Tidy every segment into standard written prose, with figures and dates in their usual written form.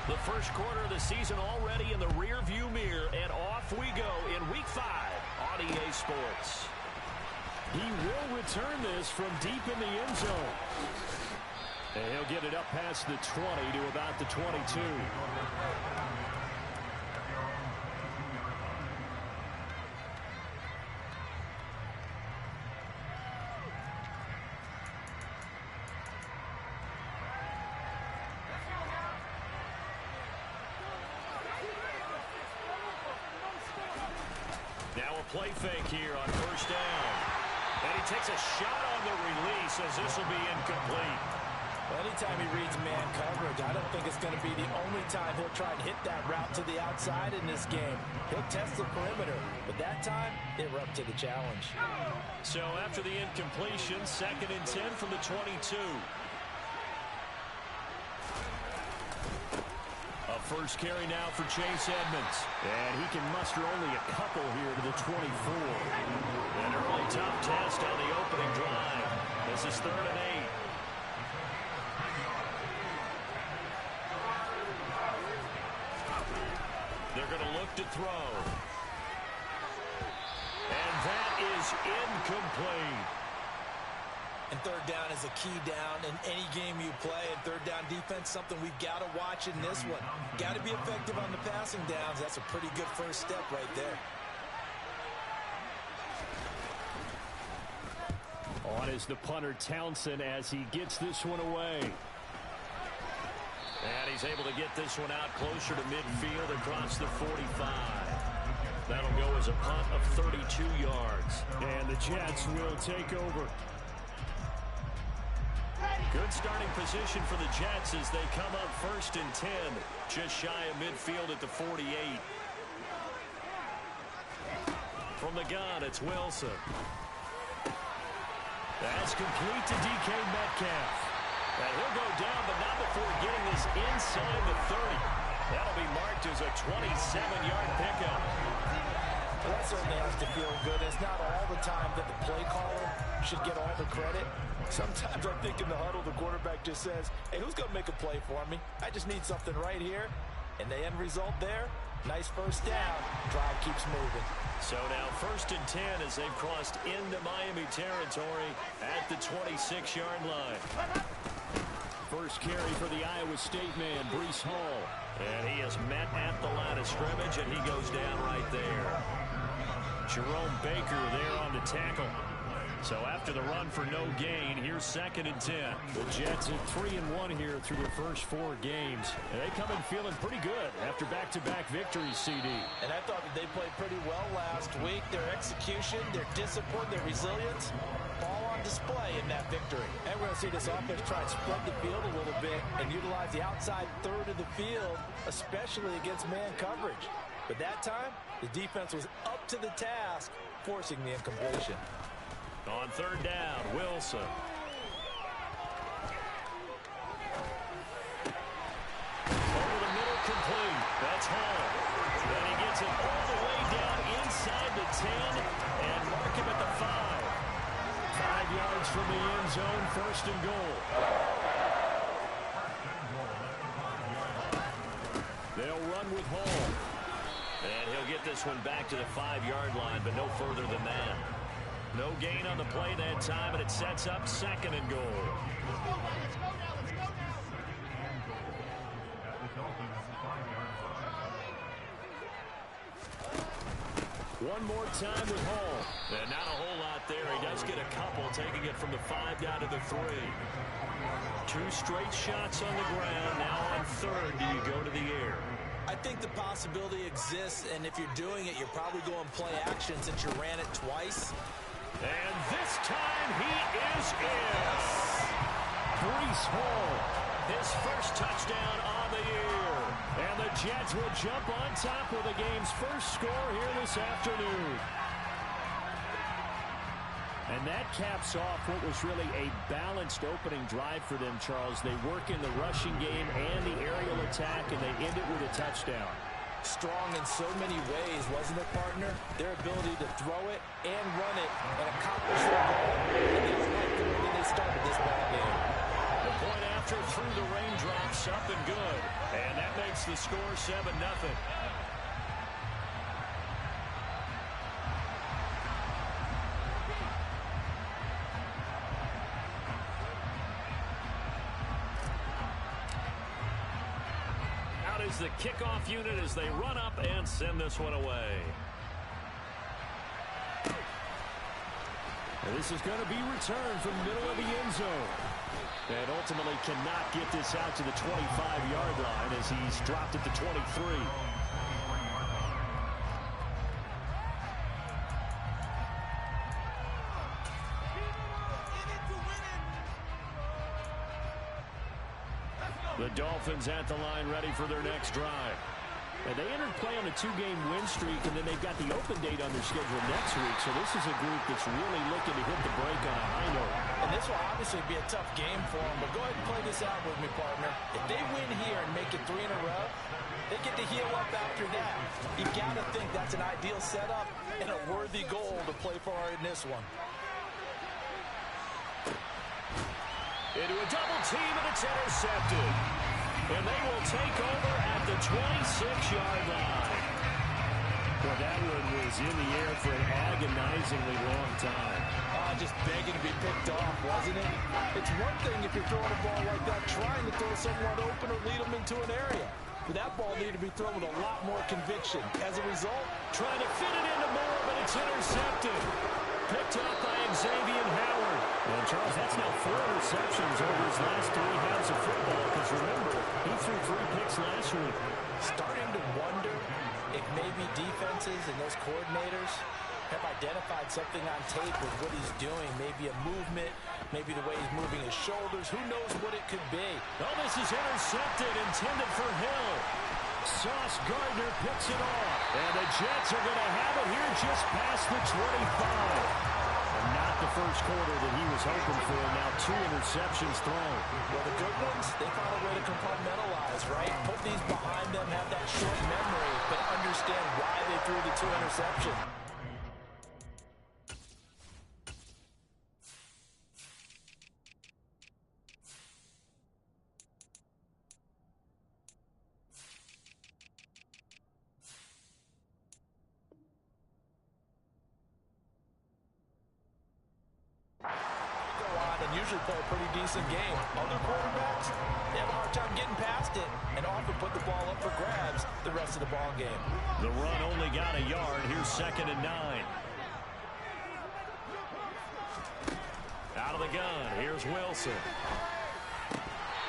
The first quarter of the season already in the rear-view mirror, and off we go in Week 5 on EA Sports. He will return this from deep in the end zone. And he'll get it up past the 20 to about the 22. Now a play fake here on first down. And he takes a shot on the release as this will be incomplete. Well, anytime he reads man coverage, I don't think it's going to be the only time he'll try and hit that route to the outside in this game. He'll test the perimeter, but that time, they were up to the challenge. So after the incompletion, 2nd and 10 from the 22. A first carry now for Chase Edmonds. And he can muster only a couple here to the 24. An early tough test on the opening drive. This is 3rd and 8. They're going to look to throw. And that is incomplete. And 3rd down is a key down in any game you play. And 3rd down defense, something we've got to watch in this one. Got to be effective on the passing downs. That's a pretty good first step right there. On is the punter Townsend as he gets this one away. And he's able to get this one out closer to midfield across the 45. That'll go as a punt of 32 yards. And the Jets will take over. Good starting position for the Jets as they come up 1st and 10. Just shy of midfield at the 48. From the gun, it's Wilson. That's complete to DK Metcalf. And he'll go down, but not before getting this inside the 30. That'll be marked as a 27-yard pickup. Well, that certainly has to feel good. It's not all the time that the play caller should get all the credit. Sometimes I think in the huddle, the quarterback just says, hey, who's going to make a play for me? I just need something right here. And the end result there, nice first down. Drive keeps moving. So now 1st and 10 as they've crossed into Miami territory at the 26-yard line. First carry for the Iowa State man, Breece Hall. And he is met at the line of scrimmage, and he goes down right there. Jerome Baker there on the tackle. So after the run for no gain, here's 2nd and 10. The Jets at 3-1 here through their first 4 games. And they come in feeling pretty good after back-to-back victories, CD. And I thought that they played pretty well last week. Their execution, their discipline, their resilience, all on display in that victory. And we're going to see this offense try and spread the field a little bit and utilize the outside 3rd of the field, especially against man coverage. But that time, the defense was up to the task, forcing the incompletion. On 3rd down, Wilson. Over the middle, complete. That's Hall. Then he gets it all the way down inside the 10 and mark him at the 5. 5 yards from the end zone, 1st and goal. They'll run with Hall. And he'll get this one back to the 5-yard line, but no further than that. No gain on the play that time, and it sets up 2nd and goal. One more time with Hall. And not a whole lot there. He does get a couple, taking it from the 5 down to the 3. 2 straight shots on the ground. Now on 3rd, do you go to the air? I think the possibility exists, and if you're doing it, you're probably going play action since you ran it twice. And this time he is in. Breece Hall, his first touchdown on the year. And the Jets will jump on top with the game's first score here this afternoon. And that caps off what was really a balanced opening drive for them, Charles. They work in the rushing game and the aerial attack, and they end it with a touchdown. Strong in so many ways, wasn't it, partner? Their ability to throw it and run it and accomplish their goal. And that's like the way they started this ball game. The point after through the raindrops pass up and good. And that makes the score 7-0. Out is the kickoff unit as they run up and send this one away. And this is going to be returned from the middle of the end zone. And ultimately cannot get this out to the 25-yard line as he's dropped it to 23. The Dolphins at the line ready for their next drive. And they entered play on a 2-game win streak, and then they've got the open date on their schedule next week. So this is a group that's really looking to hit the break on a high note. And this will obviously be a tough game for them, but go ahead and play this out with me, partner. If they win here and make it 3 in a row, they get to heal up after that. You've got to think that's an ideal setup and a worthy goal to play for in this one. Into a double team, and it's intercepted. And they will take over at the 26-yard line. Well, that one was in the air for an agonizingly long time. Just begging to be picked off, wasn't it? It's one thing if you're throwing a ball like that, trying to throw someone open or lead them into an area. But that ball needed to be thrown with a lot more conviction. As a result, trying to fit it into Moore, but it's intercepted. Picked up by Xavier Howard. And Charles, that's now 4 interceptions over his last 3 halves of football. Because remember, he threw 3 picks last week. Starting to wonder if maybe defenses and those coordinators have identified something on tape with what he's doing. Maybe a movement, maybe the way he's moving his shoulders. Who knows what it could be? Oh, this is intercepted, intended for Hill. Sauce Gardner picks it off. And the Jets are going to have it here just past the 25. And not the first quarter that he was hoping for. Now 2 interceptions thrown. Well, the good ones, they found a way to compartmentalize, right? Put these behind them, have that short memory, but understand why they threw the 2 interceptions. Usually play a pretty decent game. Other quarterbacks, they have a hard time getting past it and often put the ball up for grabs the rest of the ball game. The run only got a yard. Here's 2nd and 9. Out of the gun. Here's Wilson.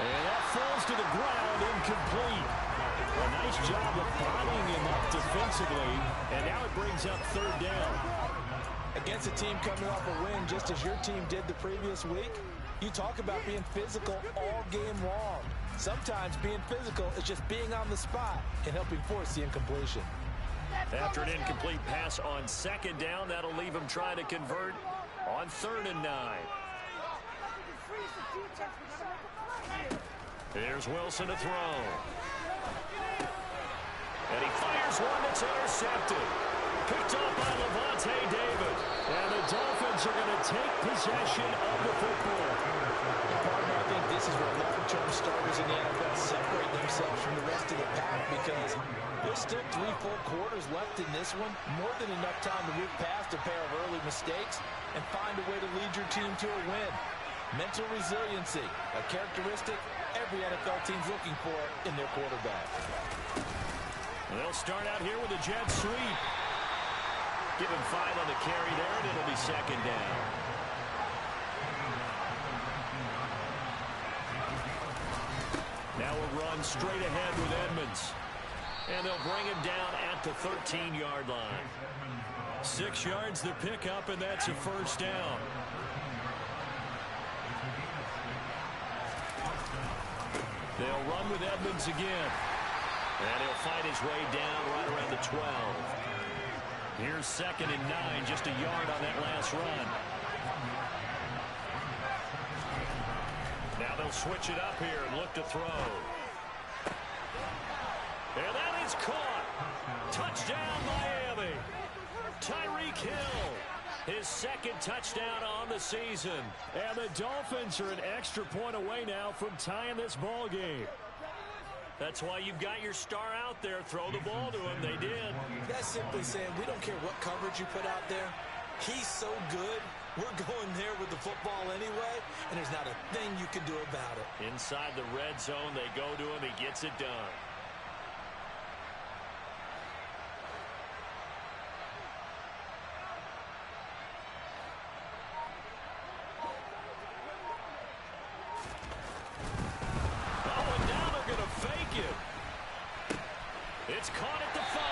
And that falls to the ground, incomplete. A nice job of bottling him up defensively. And now it brings up 3rd down. Against a team coming off a win just as your team did the previous week, you talk about being physical all game long. Sometimes being physical is just being on the spot and helping force the incompletion. After an incomplete pass on 2nd down, that'll leave him trying to convert on 3rd and 9. Here's Wilson to throw. And he fires one that's intercepted. Picked up by Levante David. And the Dolphins are going to take possession of the football. Partner, I think this is where long-term starters in the NFL separate themselves from the rest of the pack because there's still 3 full quarters left in this one. More than enough time to move past a pair of early mistakes and find a way to lead your team to a win. Mental resiliency, a characteristic every NFL team's looking for in their quarterback. They'll start out here with a jet sweep. Give him 5 on the carry there, and it'll be 2nd down. Now a run straight ahead with Edmonds. And they'll bring him down at the 13-yard line. 6 yards to pick up, and that's a 1st down. They'll run with Edmonds again. And he'll fight his way down right around the 12. Here's 2nd and 9, just a yard on that last run. Now they'll switch it up here and look to throw. And that is caught. Touchdown, Miami. Tyreek Hill, his 2nd touchdown on the season. And the Dolphins are an extra point away now from tying this ball game. That's why you've got your star out there. Throw the ball to him. They did. That's simply saying we don't care what coverage you put out there. He's so good. We're going there with the football anyway, and there's not a thing you can do about it. Inside the red zone, they go to him. He gets it done. It's caught at the 5.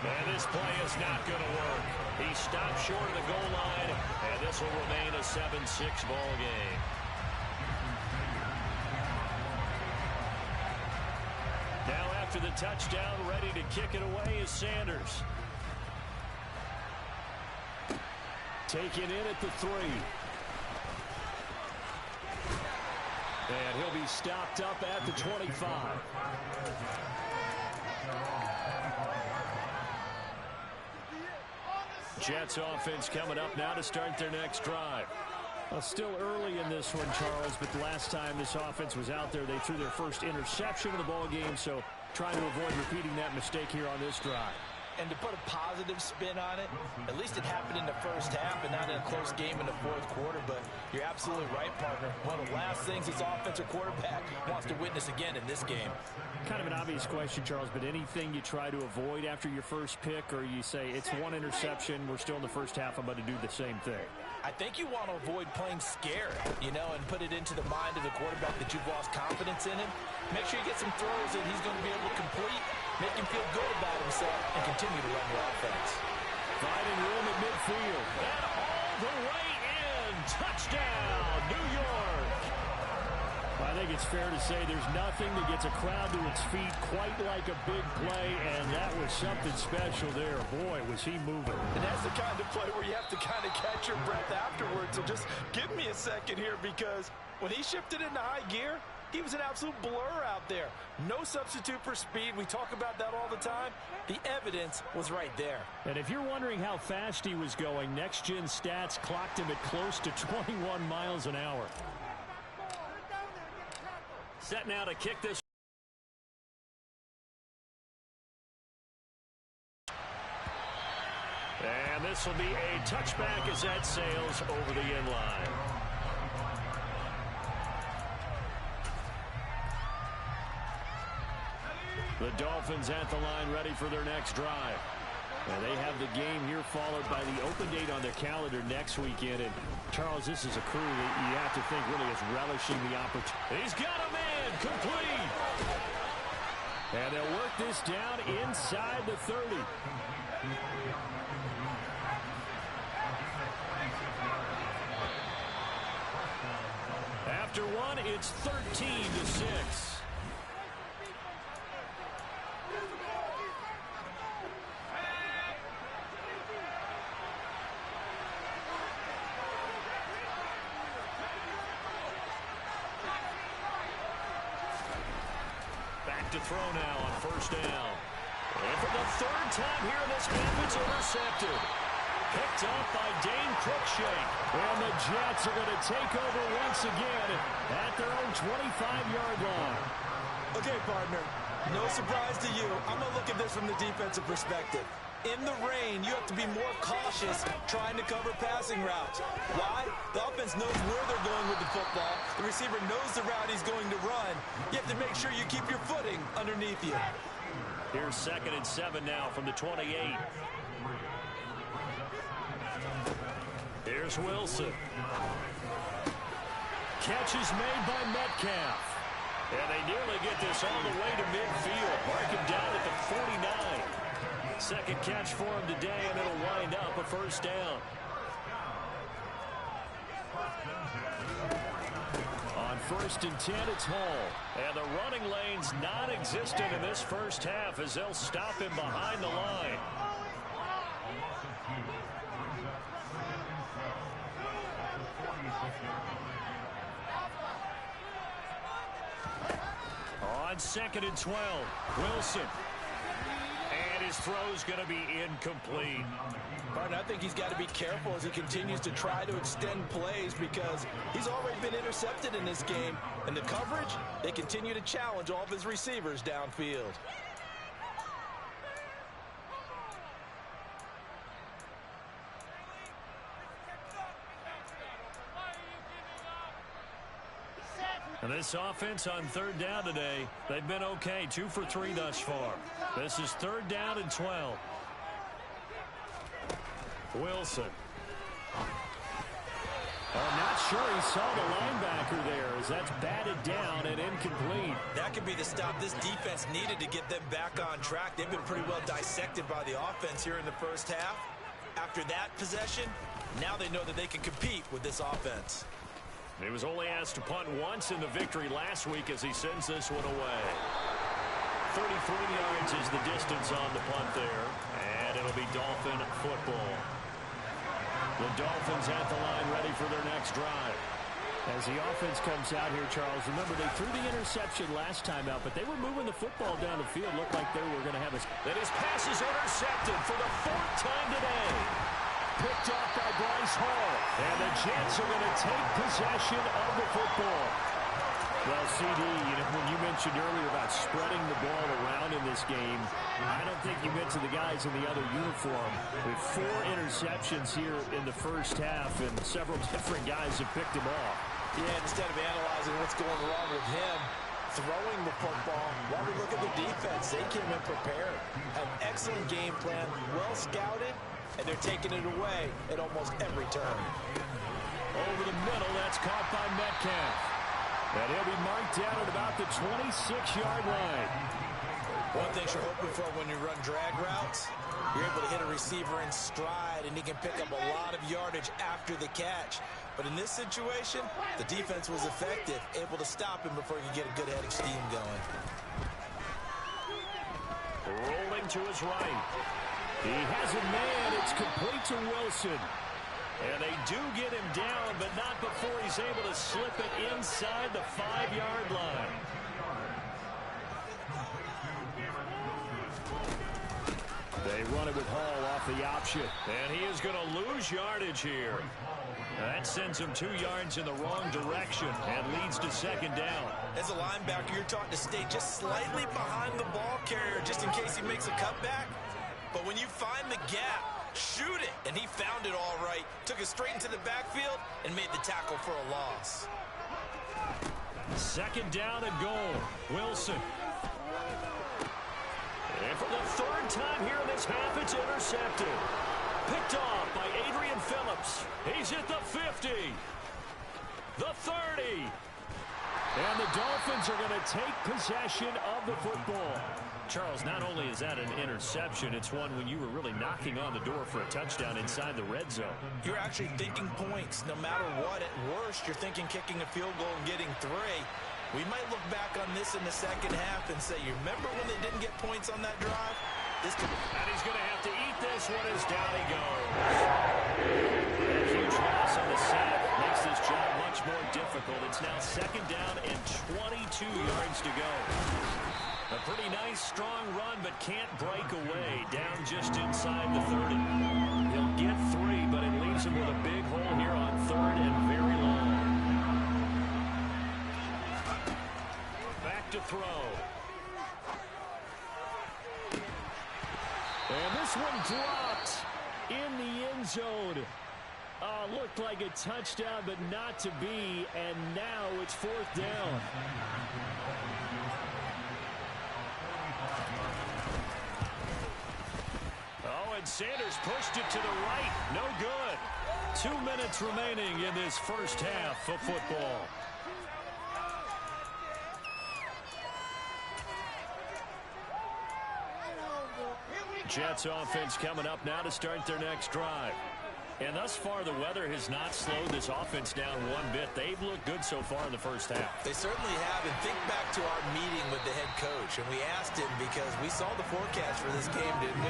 And this play is not going to work. He stopped short of the goal line, and this will remain a 7-6 ball game. Now after the touchdown, ready to kick it away is Sanders. Taken in at the 3. And he'll be stopped up at the 25. Jets offense coming up now to start their next drive. Well, still early in this one, Charles, but the last time this offense was out there, they threw their first interception of the ball game, so trying to avoid repeating that mistake here on this drive. And to put a positive spin on it, at least it happened in the first half and not in a close game in the fourth quarter. But you're absolutely right, partner. One of the last things this offensive quarterback wants to witness again in this game. Kind of an obvious question, Charles, but anything you try to avoid after your first pick, or you say it's one interception, we're still in the first half, I'm going to do the same thing? I think you want to avoid playing scared, and put it into the mind of the quarterback that you've lost confidence in him. Make sure you get some throws that he's going to be able to complete, make him feel good about himself, and continue to run your offense. Finding room at midfield. And all the way in. Touchdown, New York. I think it's fair to say there's nothing that gets a crowd to its feet quite like a big play, and that was something special there. Boy, was he moving. And that's the kind of play where you have to kind of catch your breath afterwards. So just give me a second here, because when he shifted into high gear, he was an absolute blur out there. No substitute for speed. We talk about that all the time. The evidence was right there. And if you're wondering how fast he was going, Next Gen Stats clocked him at close to 21 miles an hour. Set now to kick this. And this will be a touchback as that sails over the end line. The Dolphins at the line ready for their next drive. And they have the game here followed by the open date on their calendar next weekend. And, Charles, this is a crew that you have to think really is relishing the opportunity. He's got a man complete. And they'll work this down inside the 30. After one, it's 13-6. To throw now on first down. And for the third time here in this game, it's intercepted. Picked up by Dane Cruikshank. And the Jets are going to take over once again at their own 25-yard line. Okay, partner, no surprise to you. I'm going to look at this from the defensive perspective. In the rain, you have to be more cautious trying to cover passing routes. Why? The offense knows where they're going with the football. The receiver knows the route he's going to run. You have to make sure you keep your footing underneath you. Here's 2nd and 7 now from the 28. Here's Wilson. Catch is made by Metcalf. And they nearly get this all the way to midfield. Mark him down at the 49. Second catch for him today, and it'll wind up a first down. On 1st and 10, it's Hall. And the running lane's non-existent in this first half as they'll stop him behind the line. On 2nd and 12, Wilson. And his throw's going to be incomplete. Partner, I think he's got to be careful as he continues to try to extend plays because he's already been intercepted in this game. And the coverage, they continue to challenge all of his receivers downfield. And this offense on third down today, they've been okay. 2 for 3 thus far. This is third down and 12. Wilson. I'm not sure he saw the linebacker there as that's batted down and incomplete. That could be the stop this defense needed to get them back on track. They've been pretty well dissected by the offense here in the first half. After that possession, now they know that they can compete with this offense. He was only asked to punt once in the victory last week as he sends this one away. 33 yards is the distance on the punt there, and it'll be Dolphin football. The Dolphins at the line ready for their next drive. As the offense comes out here, Charles, remember they threw the interception last time out, but they were moving the football down the field. Looked like they were going to have a... That his pass is intercepted for the 4th time today. Picked off by Bryce Hall. And the Jets are going to take possession of the football. Well, CD, when you mentioned earlier about spreading the ball around in this game, I don't think you mentioned the guys in the other uniform. With 4 interceptions here in the first half, and several different guys have picked him off. Yeah, instead of analyzing what's going wrong with him, throwing the football, while we look at the defense, they came in prepared. An excellent game plan, well scouted, and they're taking it away at almost every turn. Over the middle, that's caught by Metcalf. And he'll be marked down at about the 26-yard line. One thing you're hoping for when you run drag routes, you're able to hit a receiver in stride, and he can pick up a lot of yardage after the catch. But in this situation, the defense was effective, able to stop him before he could get a good head of steam going. Rolling to his right. He has a man. It's complete to Wilson. And they do get him down, but not before he's able to slip it inside the 5-yard line. They run it with Hall off the option. And he is going to lose yardage here. That sends him 2 yards in the wrong direction and leads to second down. As a linebacker, you're taught to stay just slightly behind the ball carrier just in case he makes a cutback. But when you find the gap, shoot it. And he found it all right. Took it straight into the backfield and made the tackle for a loss. Second down and goal. Wilson. And for the 3rd time here in this half, it's intercepted. Picked off by Adrian Phillips. He's at the 50. The 30. And the Dolphins are going to take possession of the football. Charles, not only is that an interception, it's one when you were really knocking on the door for a touchdown inside the red zone. You're actually thinking points. No matter what, at worst, you're thinking kicking a field goal and getting 3. We might look back on this in the second half and say, you remember when they didn't get points on that drive? And he's going to have to eat this one as down he goes. A huge loss on the sack makes this job much more difficult. It's now second down and 22 yards to go. A pretty nice, strong run, but can't break away. Down just inside the 30. He'll get 3, but it leaves him with a big hole here on 3rd and very long. Back to throw. And this one dropped in the end zone. Looked like a touchdown, but not to be. And now it's 4th down. And Sanders pushed it to the right. No good. 2 minutes remaining in this first half of football. Jets offense coming up now to start their next drive. And thus far, the weather has not slowed this offense down one bit. They've looked good so far in the first half. They certainly have. And think back to our meeting with the head coach. And we asked him because we saw the forecast for this game, didn't we?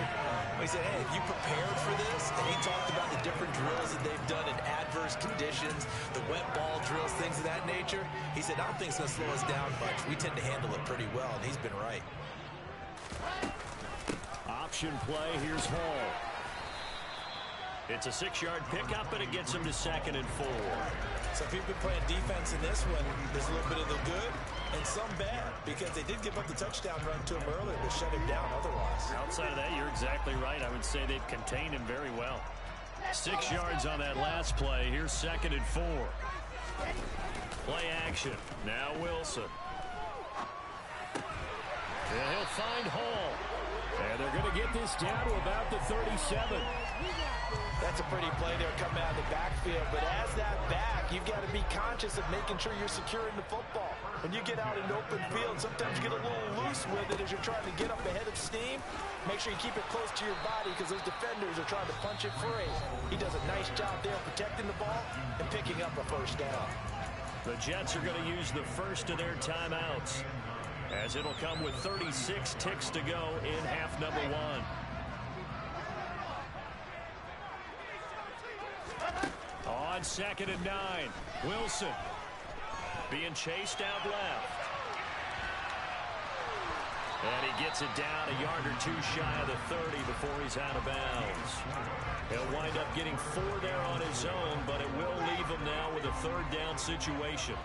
We said, hey, have you prepared for this? And he talked about the different drills that they've done in adverse conditions, the wet ball drills, things of that nature. He said, I don't think it's going to slow us down much. We tend to handle it pretty well, and he's been right. option play. Here's Hall. It's a 6-yard pickup, and it gets him to 2nd and 4. So if you've been playing defense in this one, there's a little bit of the good and some bad, because they did give up the touchdown run to him earlier to shut him down otherwise. Outside of that, you're exactly right. I would say they've contained him very well. 6 yards on that last play. Here's 2nd and 4. Play action. Now Wilson. And he'll find Hall. And they're going to get this down to about the 37. That's a pretty play there coming out of the backfield. But as that back, you've got to be conscious of making sure you're securing the football. When you get out in open field, sometimes you get a little loose with it as you're trying to get up ahead of steam. Make sure you keep it close to your body because those defenders are trying to punch it free. He does a nice job there protecting the ball and picking up a first down. The Jets are going to use the first of their timeouts, as it'll come with 36 ticks to go in half number 1. On 2nd and 9, Wilson being chased out left. And he gets it down a yard or 2 shy of the 30 before he's out of bounds. He'll wind up getting 4 there on his own, but it will leave him now with a 3rd down situation.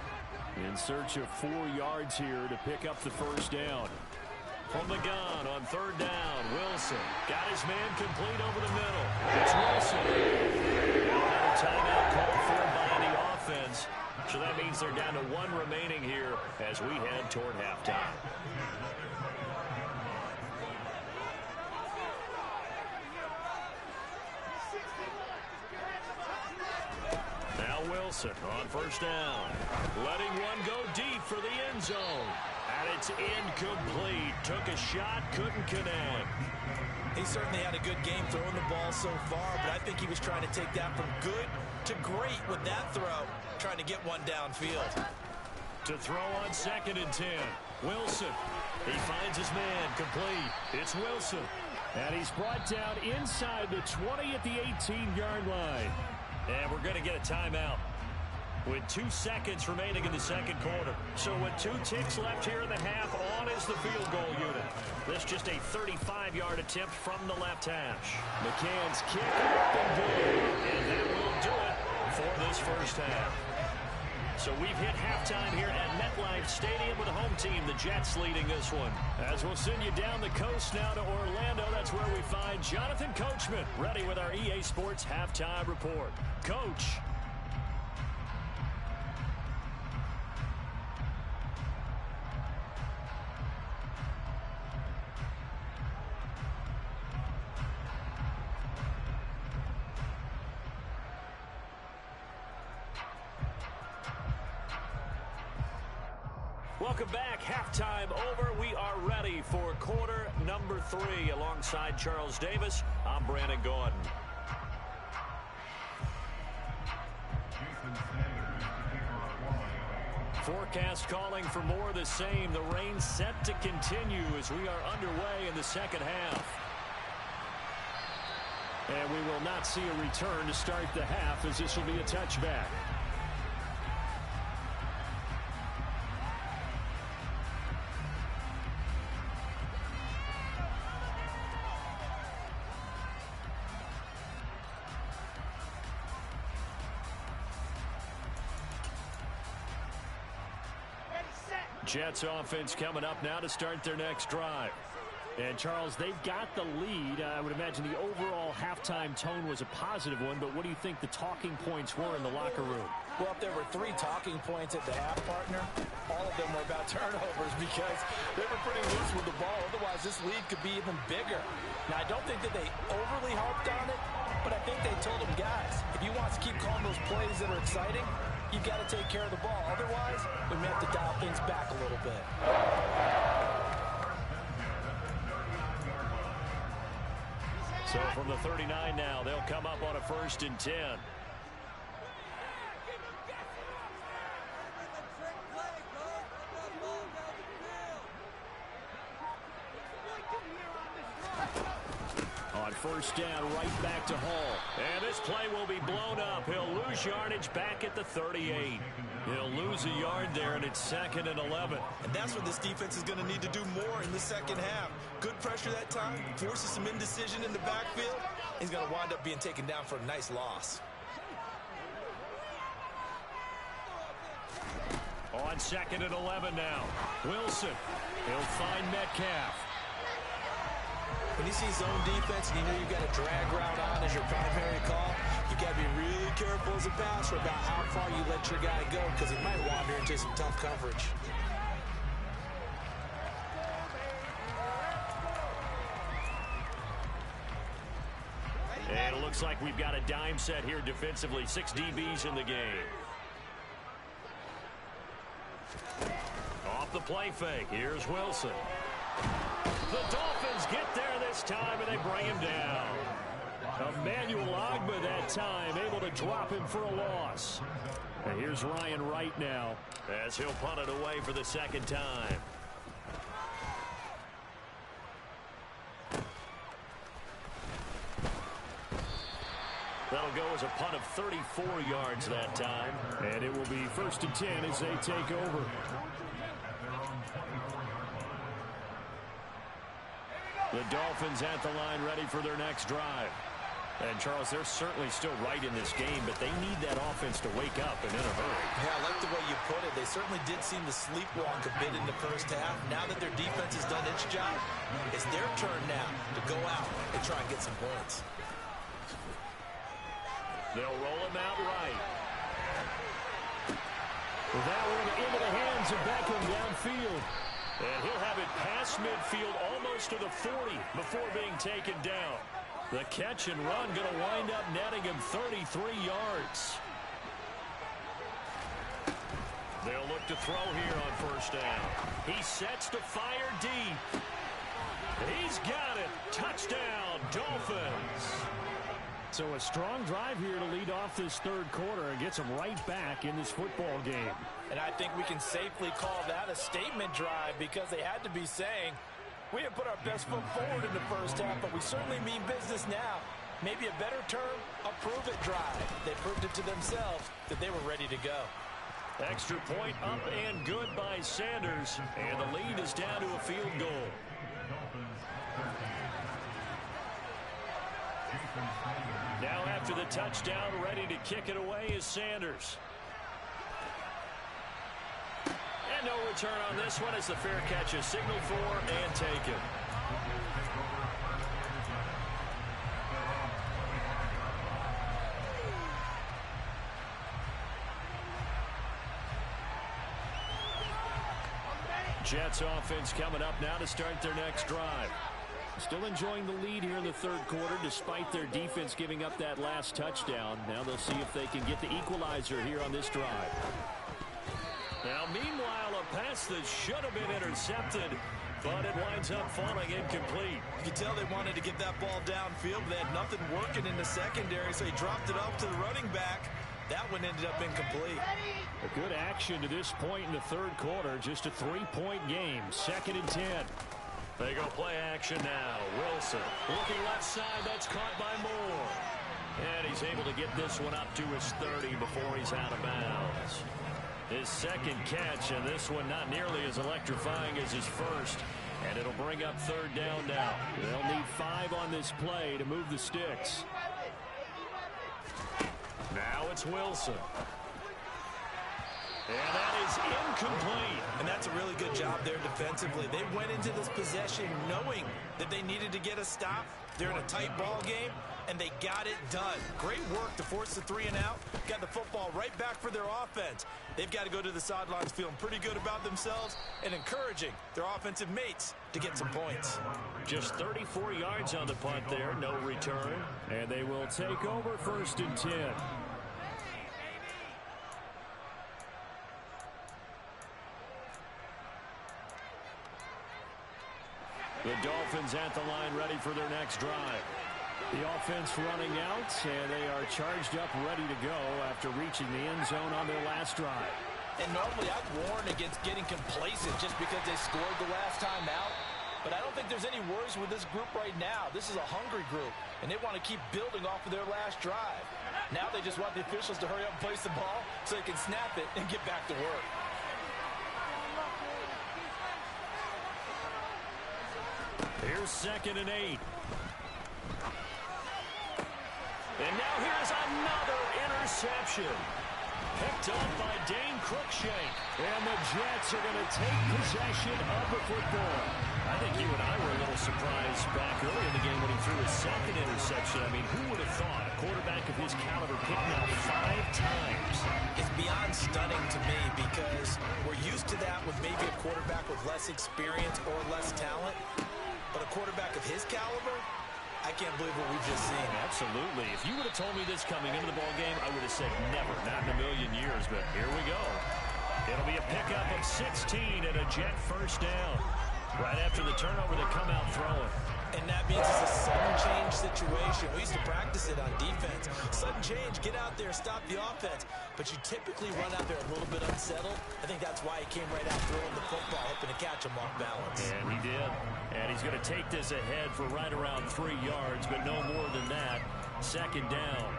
In search of 4 yards here to pick up the first down. From the gun on 3rd down, Wilson got his man complete over the middle. It's Wilson. Another timeout called for by the offense. So that means they're down to 1 remaining here as we head toward halftime. Now Wilson on 1st down. Letting one go deep for the end zone. And it's incomplete. Took a shot, couldn't connect. He certainly had a good game throwing the ball so far, but I think he was trying to take that from good to great with that throw, trying to get one downfield. To throw on 2nd and 10. Wilson. He finds his man complete. It's Wilson. And he's brought down inside the 20 at the 18-yard line. And we're going to get a timeout with 2 seconds remaining in the 2nd quarter. So with 2 ticks left here in the half, on is the field goal unit. This just a 35-yard attempt from the left hash. McCann's kick up and good. And that will do it for this first half. So we've hit halftime here at MetLife Stadium with the home team, the Jets, leading this one. As we'll send you down the coast now to Orlando, that's where we find Jonathan Coachman, ready with our EA Sports halftime report. Coach. Welcome back. Halftime over. We are ready for quarter number 3. Alongside Charles Davis, I'm Brandon Gordon. Forecast calling for more of the same. The rain set to continue as we are underway in the 2nd half. And we will not see a return to start the half, as this will be a touchback. Jets offense coming up now to start their next drive. And, Charles, they've got the lead. I would imagine the overall halftime tone was a positive one, but what do you think the talking points were in the locker room? Well, if there were 3 talking points at the half, partner, all of them were about turnovers because they were pretty loose with the ball. Otherwise, this lead could be even bigger. Now, I don't think that they overly harped on it, but I think they told them, guys, if you want to keep calling those plays that are exciting, you've got to take care of the ball. Otherwise, we may have to dial things back a little bit. So from the 39 now, they'll come up on a 1st and 10. On 1st down, right back to Hall. And this play will be blown up. He'll lose yardage back at the 38. He'll lose a yard there, and it's 2nd and 11. And that's what this defense is going to need to do more in the second half. Good pressure that time, forces some indecision in the backfield. He's going to wind up being taken down for a nice loss. On 2nd and 11 now. Wilson. He'll find Metcalf. When you see zone defense and you know you've got a drag route on as your primary call, you got to be really careful as a passer about how far you let your guy go because he might wander into some tough coverage. And it looks like we've got a dime set here defensively. 6 DBs in the game. Off the play fake. Here's Wilson. The Dolphins get there this time, and they bring him down. Emmanuel Ogbah that time, able to drop him for a loss. And here's Ryan Wright now, as he'll punt it away for the 2nd time. That'll go as a punt of 34 yards that time. And it will be 1st and 10 as they take over. The Dolphins at the line ready for their next drive. And, Charles, they're certainly still right in this game, but they need that offense to wake up and in a hurry. Yeah, I like the way you put it. They certainly did seem to sleepwalk a bit in the first half. Now that their defense has done its job, it's their turn now to go out and try and get some points. They'll roll him out right. That one into the hands of Beckham downfield. And he'll have it past midfield almost to the 40 before being taken down. The catch and run going to wind up netting him 33 yards. They'll look to throw here on 1st down. He sets to fire deep. He's got it. Touchdown, Dolphins. So a strong drive here to lead off this 3rd quarter and gets them right back in this football game. And I think we can safely call that a statement drive because they had to be saying, we have put our best foot forward in the first half, but we certainly mean business now. Maybe a better term, a prove-it drive. They proved it to themselves that they were ready to go. Extra point up and good by Sanders, and the lead is down to a field goal. Now after the touchdown, ready to kick it away is Sanders. And no return on this one as the fair catch is signaled for and taken. Jets offense coming up now to start their next drive. Still enjoying the lead here in the 3rd quarter despite their defense giving up that last touchdown. Now they'll see if they can get the equalizer here on this drive. Now meanwhile, a pass that should have been intercepted, but it winds up falling incomplete. You can tell they wanted to get that ball downfield, but they had nothing working in the secondary, so he dropped it off to the running back. That one ended up incomplete. A good action to this point in the 3rd quarter. Just a 3-point game. 2nd and 10. They go play action now. Wilson looking left side. That's caught by Moore. And he's able to get this one up to his 30 before he's out of bounds. His 2nd catch, and this one not nearly as electrifying as his 1st. And it'll bring up 3rd down now. They'll need 5 on this play to move the sticks. Now it's Wilson. And that is incomplete. And that's a really good job there defensively. They went into this possession knowing that they needed to get a stop. They're in a tight ball game, and they got it done. Great work to force the 3 and out. Got the football right back for their offense. They've got to go to the sidelines feeling pretty good about themselves and encouraging their offensive mates to get some points. Just 34 yards on the punt there. No return. And they will take over 1st and 10. The Dolphins at the line ready for their next drive. The offense running out, and they are charged up, ready to go after reaching the end zone on their last drive. And normally I'd warn against getting complacent just because they scored the last time out. But I don't think there's any worries with this group right now. This is a hungry group, and they want to keep building off of their last drive. Now they just want the officials to hurry up and place the ball so they can snap it and get back to work. Here's 2nd and 8. And now here's another interception. Picked up by Dane Cruikshank. And the Jets are going to take possession of the football. I think you and I were a little surprised back early in the game when he threw his 2nd interception. I mean, who would have thought a quarterback of his caliber picked now 5 times? It's beyond stunning to me because we're used to that with maybe a quarterback with less experience or less talent. But a quarterback of his caliber, I can't believe what we've just seen. Absolutely. If you would have told me this coming into the ball game, I would have said never, not in a million years. But here we go. It'll be a pickup of 16 and a Jet first down. Right after the turnover, they come out throwing. And that means it's a sudden change situation. We used to practice it on defense. Sudden change, get out there, stop the offense. But you typically run out there a little bit unsettled. I think that's why he came right out throwing the football, hoping to catch him off balance. And he did. And he's going to take this ahead for right around 3 yards, but no more than that. 2nd down.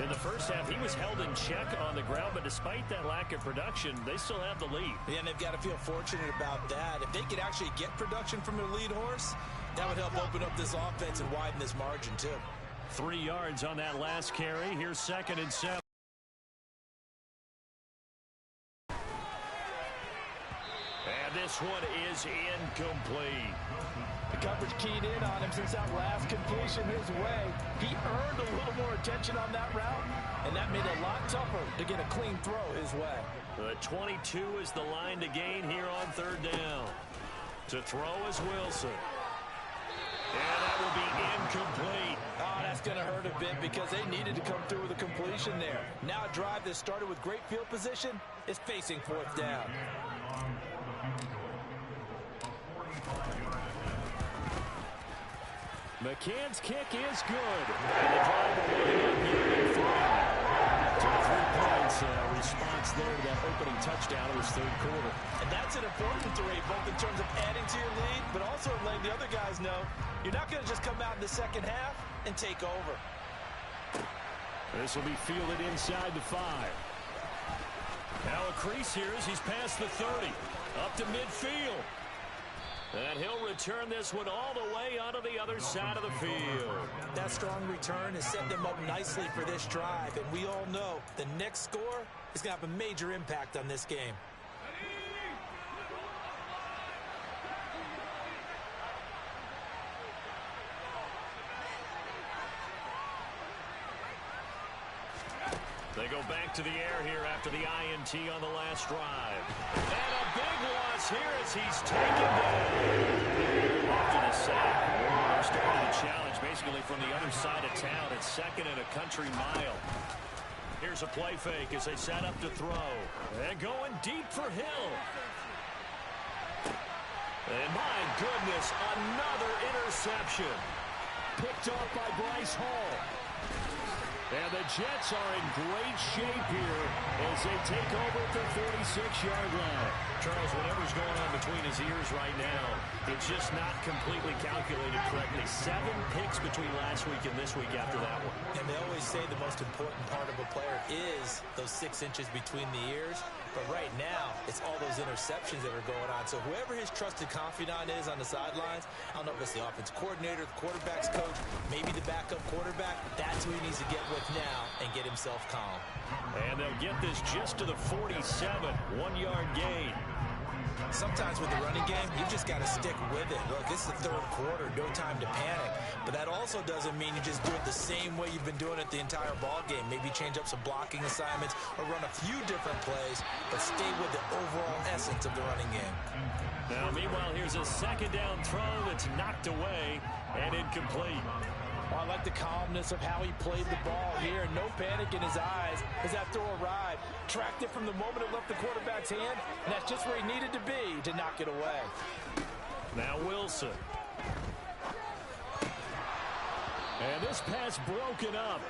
In the first half, he was held in check on the ground, but despite that lack of production, they still have the lead. Yeah, and they've got to feel fortunate about that. If they could actually get production from their lead horse, that would help open up this offense and widen this margin, too. 3 yards on that last carry. Here's 2nd and 7. And this one is incomplete. The coverage keyed in on him since that last completion his way. He earned a little more attention on that route, and that made it a lot tougher to get a clean throw his way. The 22 is the line to gain here on 3rd down. To throw is Wilson. And that will be incomplete. Oh, that's going to hurt a bit because they needed to come through with a completion there. Now a drive that started with great field position is facing 4th down. McCann's kick is good. And the drive will wind up yielding 3. 3 points response there to that opening touchdown in his 3rd quarter. And that's an important 3, both in terms of adding to your lead, but also letting the other guys know you're not going to just come out in the 2nd half and take over. This will be fielded inside the 5. Now a crease here as he's past the 30. Up to midfield. And he'll return this one all the way onto the other side of the field. That strong return has set them up nicely for this drive, and we all know the next score is going to have a major impact on this game. They go back to the air here after the INT on the last drive. And a big loss here as he's taken down. Off to the sack. They're starting to challenge basically from the other side of town. It's 2nd and a country mile. Here's a play fake as they set up to throw. And going deep for Hill. And my goodness, another interception. Picked off by Bryce Hall. And the Jets are in great shape here as they take over at the 46-yard line. Charles, whatever's going on between his ears right now, it's just not completely calculated correctly. 7 picks between last week and this week after that one. And they always say the most important part of a player is those 6 inches between the ears. But right now, it's all those interceptions that are going on. So whoever his trusted confidant is on the sidelines, I don't know if it's the offense coordinator, the quarterback's coach, maybe the backup quarterback, that's who he needs to get with now and get himself calm. And they'll get this just to the 47, 1-yard gain. Sometimes with the running game, you've just got to stick with it. Look, this is the 3rd quarter, no time to panic. But that also doesn't mean you just do it the same way you've been doing it the entire ball game. Maybe change up some blocking assignments or run a few different plays, but stay with the overall essence of the running game. Now, meanwhile, here's a 2nd down throw that's knocked away and incomplete. Well, I like the calmness of how he played the ball here. No panic in his eyes as that throw arrived. Tracked it from the moment it left the quarterback's hand, and that's just where he needed to be to knock it away. Now Wilson. And this pass broken up.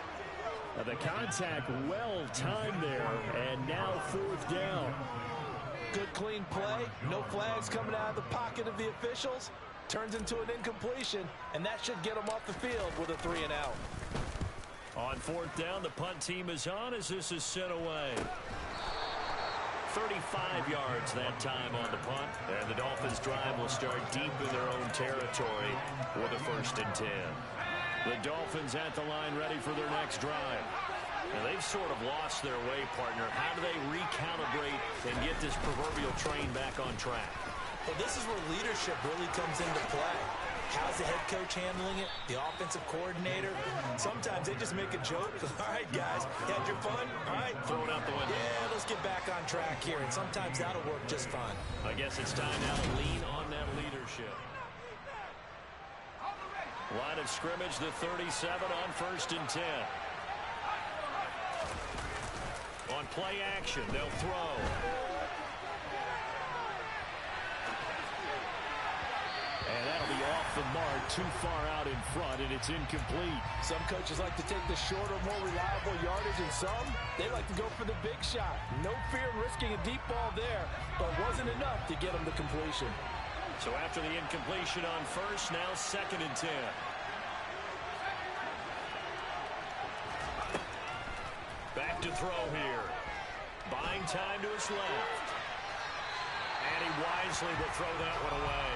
The contact well timed there, and now 4th down. Good clean play. No flags coming out of the pocket of the officials. Turns into an incompletion, and that should get him off the field with a 3-and-out. On fourth down, the punt team is on as this is sent away. 35 yards that time on the punt. And the Dolphins' drive will start deep in their own territory with a 1st and 10. The Dolphins at the line ready for their next drive. Now, they've sort of lost their way, partner. How do they recalibrate and get this proverbial train back on track? Well, this is where leadership really comes into play. How's the head coach handling it? The offensive coordinator? Sometimes they just make a joke. All right, guys, you had your fun? All right. Throw it out the window. Yeah, let's get back on track here. And sometimes that'll work just fine. I guess it's time now to lean on that leadership. Line of scrimmage, the 37 on 1st and 10. On play action, they'll throw. And that'll be off the mark, too far out in front, and it's incomplete. Some coaches like to take the shorter, more reliable yardage, and some, they like to go for the big shot. No fear in risking a deep ball there, but wasn't enough to get them to completion. So after the incompletion on 1st, now 2nd and 10. Back to throw here. Buying time to his left. And he wisely will throw that one away.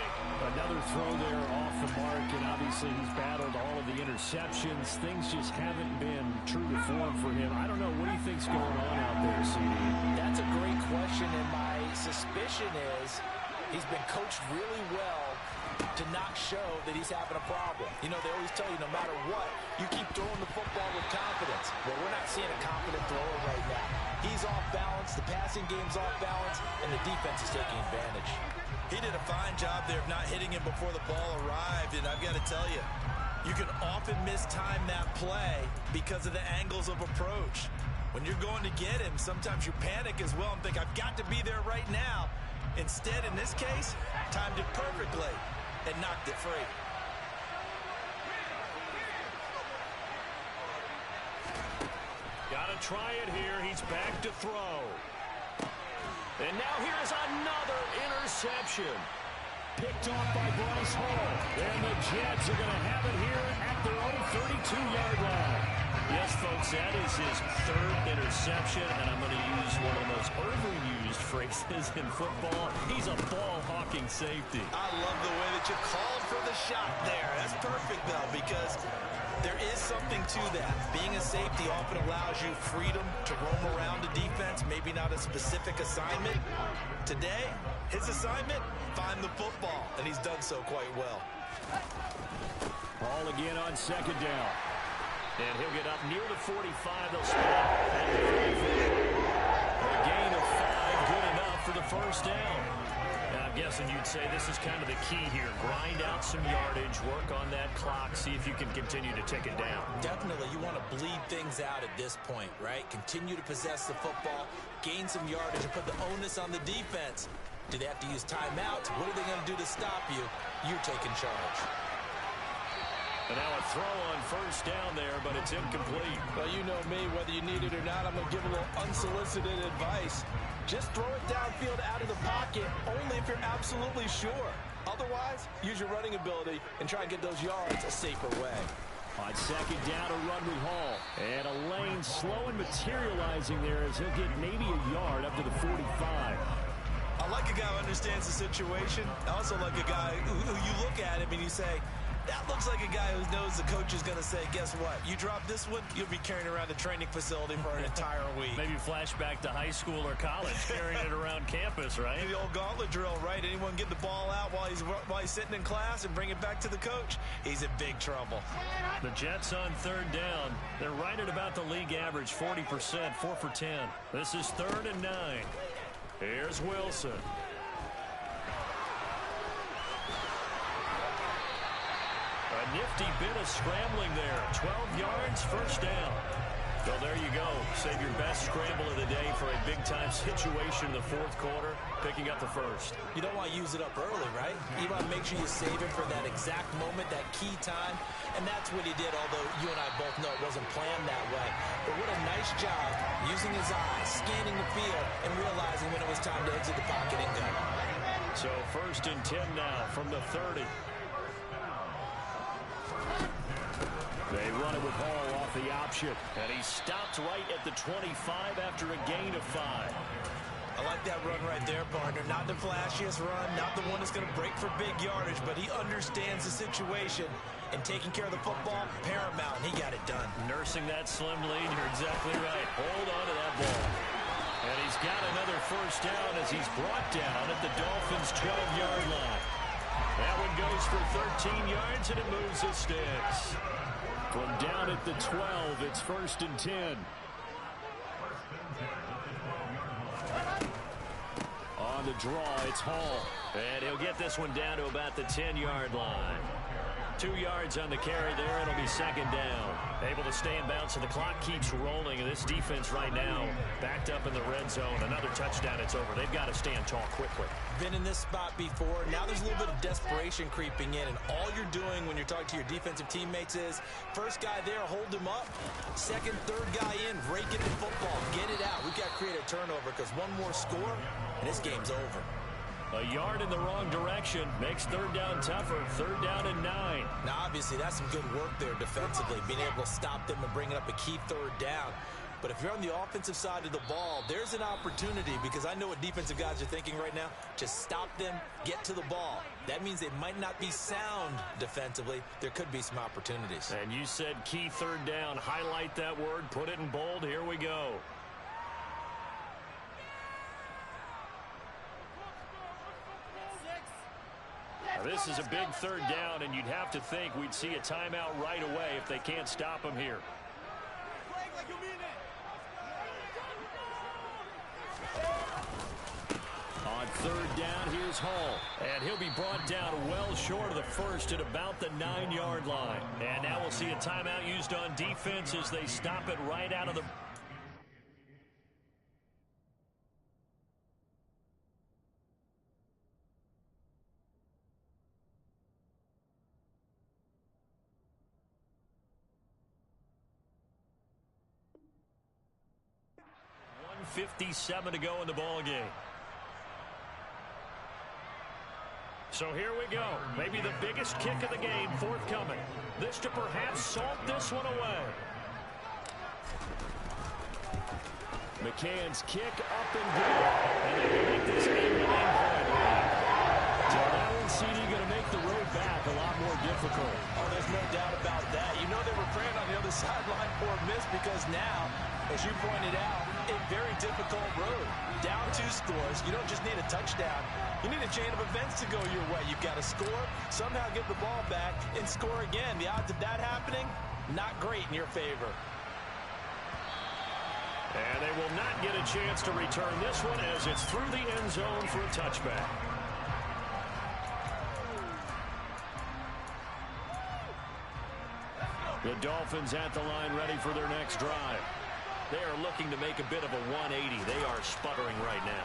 Another throw there off the mark, and obviously he's battled all of the interceptions. Things just haven't been true to form for him. I don't know. What do you think's going on out there, CD? That's a great question, and my suspicion is he's been coached really well to not show that he's having a problem. You know, they always tell you no matter what, you keep throwing the football with confidence. Well, we're not seeing a confident thrower right now. He's off balance, the passing game's off balance, and the defense is taking advantage. He did a fine job there of not hitting him before the ball arrived, and I've got to tell you, you can often mistime that play because of the angles of approach. When you're going to get him, sometimes you panic as well and think, I've got to be there right now. Instead, in this case, timed it perfectly and knocked it free. Got to try it here. He's back to throw. And now here's another interception. Picked off by Bryce Hall. And the Jets are going to have it here at their own 32-yard line. Yes, folks, that is his 3rd interception, and I'm going to use one of the most overused phrases in football. He's a ball-hawking safety. I love the way that you called for the shot there. That's perfect, though, because there is something to that. Being a safety often allows you freedom to roam around the defense, maybe not a specific assignment. Today, his assignment, find the football, and he's done so quite well. Ball again on 2nd down. And he'll get up near the 45. They'll spot at the 44. A gain of 5, good enough for the 1st down. Now, I'm guessing you'd say this is kind of the key here. Grind out some yardage, work on that clock, see if you can continue to take it down. Definitely, you want to bleed things out at this point, right? Continue to possess the football, gain some yardage, and put the onus on the defense. Do they have to use timeouts? What are they going to do to stop you? You're taking charge. And now a throw on 1st down there, but it's incomplete. Well, you know me, whether you need it or not, I'm going to give a little unsolicited advice. Just throw it downfield out of the pocket, only if you're absolutely sure. Otherwise, use your running ability and try and get those yards a safer way. On 2nd down, a run with Hall. And a lane slow and materializing there as he'll get maybe a yard up to the 45. I like a guy who understands the situation. I also like a guy who you look at him and you say, that looks like a guy who knows the coach is going to say, guess what? You drop this one, you'll be carrying around the training facility for an entire week. Maybe flashback to high school or college, carrying it around campus, right? The old gauntlet drill, right? Anyone get the ball out while he's sitting in class and bring it back to the coach? He's in big trouble. The Jets on 3rd down. They're right at about the league average, 40%, 4 for 10. This is 3rd and 9. Here's Wilson. A nifty bit of scrambling there. 12 yards, 1st down. Well, there you go. Save your best scramble of the day for a big-time situation in the 4th quarter, picking up the 1st. You don't want to use it up early, right? You want to make sure you save it for that exact moment, that key time, and that's what he did, although you and I both know it wasn't planned that way. But what a nice job using his eyes, scanning the field, and realizing when it was time to exit the pocket and go. So 1st and 10 now from the 30. They run it with Hall off off the option. And he stopped right at the 25 after a gain of 5. I like that run right there, partner. Not the flashiest run, not the one that's going to break for big yardage, but he understands the situation, and taking care of the football, paramount. He got it done. Nursing that slim lead, you're exactly right. Hold on to that ball. And he's got another first down as he's brought down at the Dolphins' 12-yard line. That one goes for 13 yards, and it moves the sticks. From down at the 12, it's 1st and 10. On the draw, it's Hall. And he'll get this one down to about the 10-yard line. 2 yards on the carry there. It'll be 2nd down. Able to stay in bounds, and the clock keeps rolling. And this defense right now backed up in the red zone. Another touchdown, it's over. They've got to stand tall quickly. Been in this spot before. Now there's a little bit of desperation creeping in, and all you're doing when you're talking to your defensive teammates is first guy there, hold him up. Second, third guy in, rake it the football. Get it out. We've got to create a turnover because one more score, and this game's over. A yard in the wrong direction makes 3rd down tougher. 3rd down and 9. Now, obviously, that's some good work there defensively, being able to stop them and bringing up a key 3rd down. But if you're on the offensive side of the ball, there's an opportunity, because I know what defensive guys are thinking right now. Just stop them, get to the ball. That means they might not be sound defensively. There could be some opportunities. And you said key 3rd down. Highlight that word. Put it in bold. Here we go. Now, this is a big 3rd down, and you'd have to think we'd see a timeout right away if they can't stop him here. On 3rd down, here's Hall. And he'll be brought down well short of the first at about the 9-yard line. And now we'll see a timeout used on defense as they stop it right out of the... .57 to go in the ball game. So here we go. Maybe the biggest kick of the game forthcoming. This to perhaps salt this one away. McCann's kick up and good. And they can make this game 9-point. So now CD going to make the road back a lot more difficult. Oh, there's no doubt about that. You know they were praying on the other sideline for a miss, because now, as you pointed out, a very difficult road. Down 2 scores. You don't just need a touchdown. You need a chain of events to go your way. You've got to score, somehow get the ball back, and score again. The odds of that happening, not great in your favor. And they will not get a chance to return this one as it's through the end zone for a touchback. The Dolphins at the line, ready for their next drive. They are looking to make a bit of a 180. They are sputtering right now.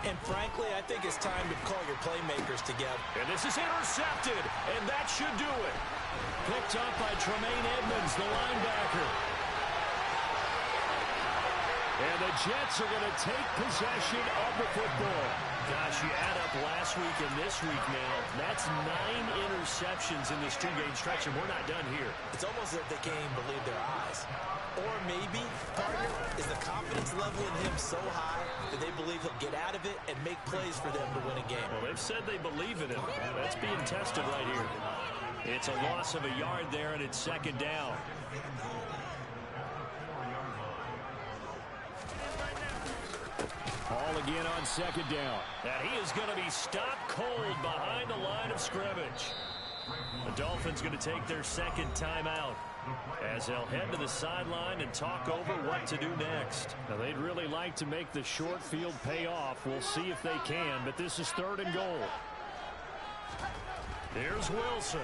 And frankly, I think it's time to call your playmakers together. And this is intercepted, and that should do it. Picked up by Tremaine Edmonds, the linebacker. And the Jets are going to take possession of the football. Gosh, you add up last week and this week now, that's 9 interceptions in this 2-game stretch, and we're not done here. It's almost as if they can't even believe their eyes. Or maybe, partner, is the confidence level in him so high that they believe he'll get out of it and make plays for them to win a game. Well, they've said they believe in him. That's being tested right here. It's a loss of a yard there, and it's 2nd down. Hall again on 2nd down. And he is going to be stopped cold behind the line of scrimmage. The Dolphins going to take their 2nd timeout as they'll head to the sideline and talk over what to do next. Now, they'd really like to make the short field pay off. We'll see if they can, but this is 3rd and goal. Here's Wilson.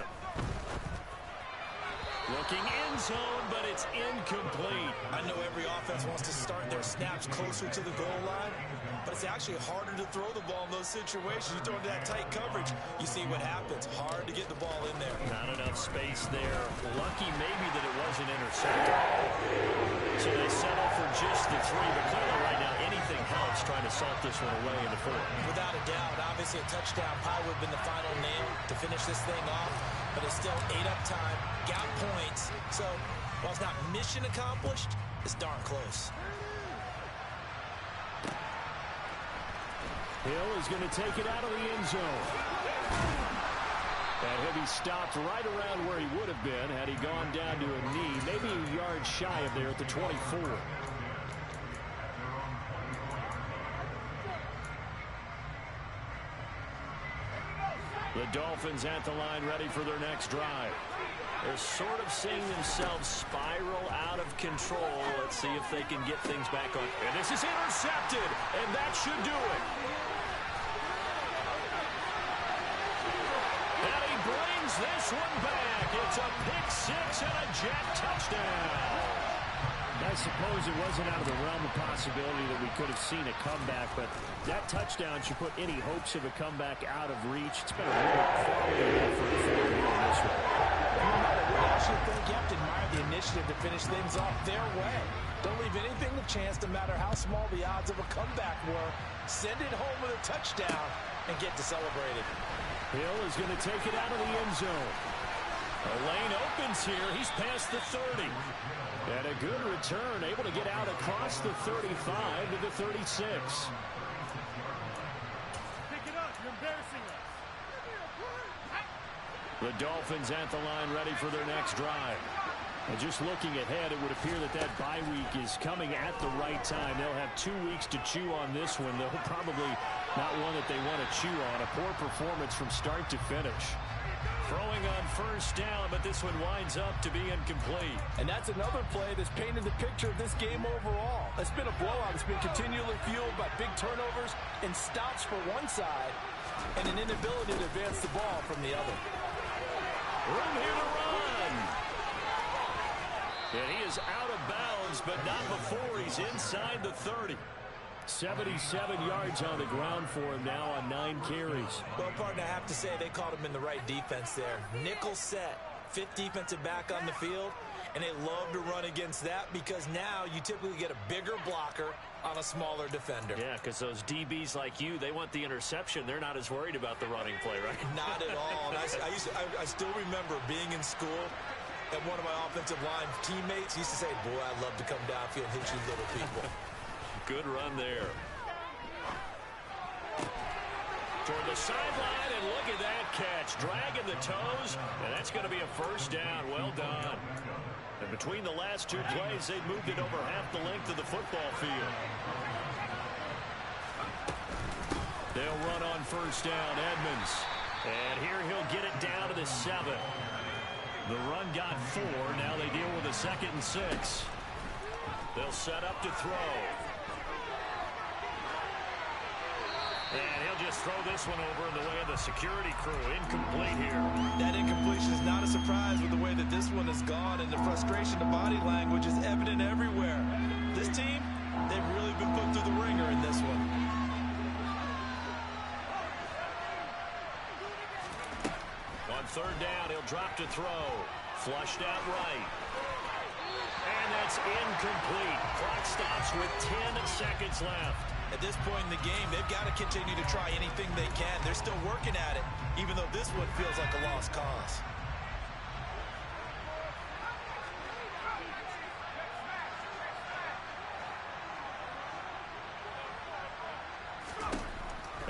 Looking end zone, but it's incomplete. I know every offense wants to start their snaps closer to the goal line, but it's actually harder to throw the ball in those situations. You throw into that tight coverage, you see what happens. Hard to get the ball in there. Not enough space there. Lucky maybe that it wasn't intercepted. So they settle for just the 3, but clearly right now anything helps. trying to salt this one away in the fourth. Without a doubt, obviously a touchdown probably would have been the final nail to finish this thing off, but it's still 8 up time, got points. So while it's not mission accomplished, it's darn close. Hill is going to take it out of the end zone. And he'll be stopped right around where he would have been had he gone down to a knee, maybe a yard shy of there at the 24. The Dolphins at the line ready for their next drive. They're sort of seeing themselves spiral out of control. Let's see if they can get things back on. And this is intercepted, and that should do it. And he brings this one back. It's a pick six and a jet touchdown. I suppose it wasn't out of the realm of possibility that we could have seen a comeback, but that touchdown should put any hopes of a comeback out of reach. It's been a really quality effort for him in this one. No matter what else you think, you have to admire the initiative to finish things off their way. Don't leave anything to chance, no matter how small the odds of a comeback were. Send it home with a touchdown and get to celebrate it. Hill is going to take it out of the end zone. A lane opens here. He's past the 30. And a good return, able to get out across the 35 to the 36. Pick it up. You're embarrassing us. The Dolphins at the line ready for their next drive. And just looking ahead, it would appear that that bye week is coming at the right time. They'll have 2 weeks to chew on this one, though probably not one that they want to chew on. A poor performance from start to finish. Throwing on first down, but this one winds up to be incomplete. And that's another play that's painted the picture of this game overall. It's been a blowout. It's been continually fueled by big turnovers and stops for one side and an inability to advance the ball from the other. Room here to run. And he is out of bounds, but not before he's inside the 30. 77 yards on the ground for him now on 9 carries. Well, partner, I have to say they caught him in the right defense there. Nickel set, 5th defensive back on the field, and they love to run against that because now you typically get a bigger blocker on a smaller defender. Yeah, because those DBs like you, they want the interception. They're not as worried about the running play, right? Not at all. And I still remember being in school, and one of my offensive line teammates used to say, boy, I'd love to come downfield and hit you little people. Good run there. Toward the sideline, and look at that catch. Dragging the toes, and that's going to be a first down. Well done. And between the last 2 plays, they've moved it over half the length of the football field. They'll run on first down, Edmonds. And here he'll get it down to the 7. The run got 4. Now they deal with a 2nd and 6. They'll set up to throw. And he'll just throw this one over in the way of the security crew. Incomplete here. That incompletion is not a surprise with the way that this one has gone, and the frustration, the body language is evident everywhere. This team, they've really been put through the ringer in this one. On 3rd down, he'll drop to throw. Flushed out right. And that's incomplete. Clock stops with 10 seconds left. At this point in the game, they've got to continue to try anything they can. They're still working at it, even though this one feels like a lost cause.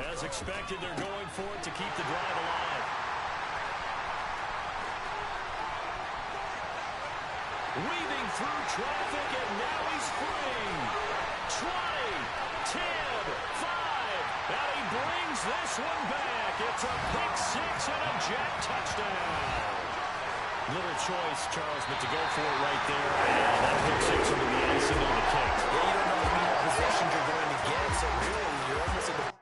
As expected, they're going for it to keep the drive alive. Weaving through traffic, and now he's free. 20, 10, 5, and he brings this one back. It's a pick six and a jet touchdown. Little choice, Charles, but to go for it right there, and that pick six will be the icing on the cake. Yeah, you don't know how many more possessions you're going to get, so really you're almost in the